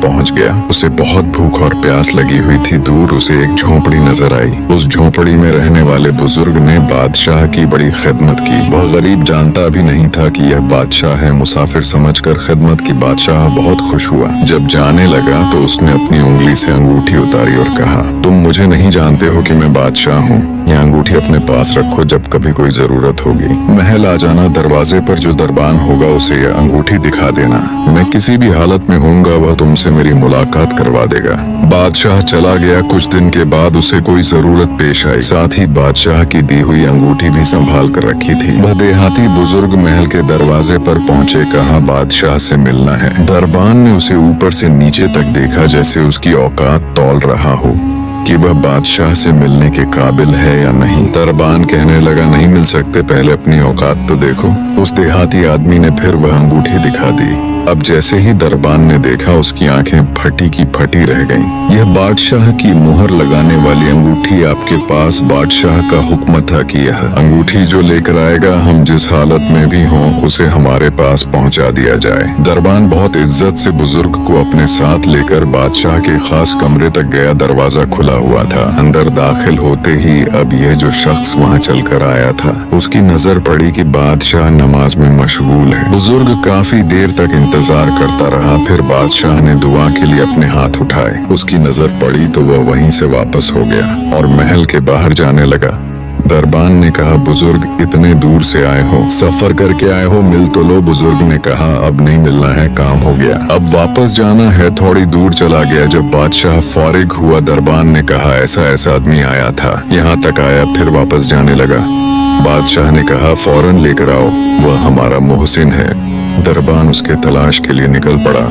पहुंच गया। उसे बहुत भूख और प्यास लगी हुई थी। दूर उसे एक झोंपड़ी नजर आई। उस झोंपड़ी में रहने वाले बुजुर्ग ने बादशाह की बड़ी खिदमत की। वह गरीब जानता भी नहीं था कि यह बादशाह है। मुसाफिर समझकर खिदमत की बादशाह बहुत खुश हुआ। जब जाने लगा तो उसने अपनी उंगली से अंगूठी उतारी और कहा, तुम मुझे नहीं जानते हो कि मैं बादशाह हूँ। यह अंगूठी अपने पास रखो, जब कभी कोई जरूरत होगी महल आ जाना। दरवाजे पर जो दरबान होगा उसे यह अंगूठी दिखा देना। मैं किसी भी हालत में होऊंगा, वह तुमसे मेरी मुलाकात करवा देगा। बादशाह चला गया। कुछ दिन के बाद उसे कोई जरूरत पेश आई। साथ ही बादशाह की दी हुई अंगूठी भी संभाल कर रखी थी। वह देहाती बुजुर्ग महल के दरवाजे पर पहुंचे। कहा, बादशाह से मिलना है। दरबान ने उसे ऊपर से नीचे तक देखा, जैसे उसकी औकात तौल रहा हो कि वह बादशाह से मिलने के काबिल है या नहीं। दरबान कहने लगा, नहीं मिल सकते, पहले अपनी औकात तो देखो। उस देहाती आदमी ने फिर वह अंगूठी दिखा दी। अब जैसे ही दरबान ने देखा, उसकी आंखें फटी की फटी रह गईं। यह बादशाह की मुहर लगाने वाली अंगूठी आपके पास बादशाह का हुक्म था कि यह अंगूठी जो लेकर आएगा, हम जिस हालत में भी हों उसे हमारे पास पहुंचा दिया जाए। दरबान बहुत इज्जत से बुजुर्ग को अपने साथ लेकर बादशाह के खास कमरे तक गया। दरवाजा खुला हुआ था। अंदर दाखिल होते ही अब यह जो शख्स वहां चलकर आया था, उसकी नजर पड़ी कि बादशाह नमाज में मशगूल है। बुजुर्ग काफी देर तक इंतजार करता रहा। फिर बादशाह ने दुआ के लिए अपने हाथ उठाए। उसकी नजर पड़ी तो वह वहीं से वापस हो गया और महल के बाहर जाने लगा। दरबान ने कहा, बुजुर्ग इतने दूर से आए हो, सफर करके आए हो, मिल तो लो। बुजुर्ग ने कहा, अब नहीं मिलना है, काम हो गया, अब वापस जाना है। थोड़ी दूर चला गया। जब बादशाह फारिग हुआ, दरबान ने कहा, ऐसा आदमी आया था, यहाँ तक आया, फिर वापस जाने लगा। बादशाह ने कहा, फौरन लेकर आओ, वह हमारा मोहसिन है। दरबान उसके तलाश के लिए निकल पड़ा।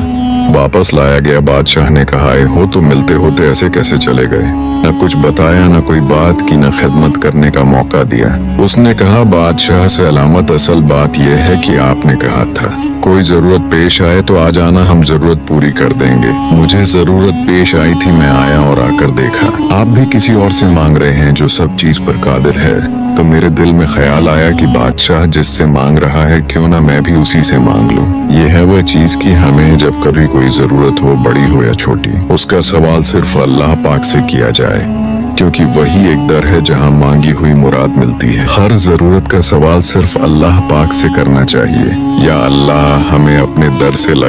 वापस लाया गया। बादशाह ने कहा, आए हो तो मिलते होते ऐसे कैसे चले गए? न कुछ बताया, न कोई बात की, न खिदमत करने का मौका दिया। उसने कहा, बादशाह से अलामत असल बात यह है कि आपने कहा था कोई जरूरत पेश आए तो आ जाना, हम जरूरत पूरी कर देंगे। मुझे जरूरत पेश आई थी, मैं आया और आकर देखा आप भी किसी और से मांग रहे हैं जो सब चीज पर कादिर है। तो मेरे दिल में ख्याल आया कि बादशाह जिससे मांग रहा है, क्यों ना मैं भी उसी से मांग लूं। ये है वह चीज कि हमें जब कभी कोई जरूरत हो, बड़ी हो या छोटी, उसका सवाल सिर्फ अल्लाह पाक से किया जाए, क्योंकि वही एक दर है जहां मांगी हुई मुराद मिलती है। हर जरूरत का सवाल सिर्फ अल्लाह पाक से करना चाहिए। या अल्लाह हमें अपने दर से लग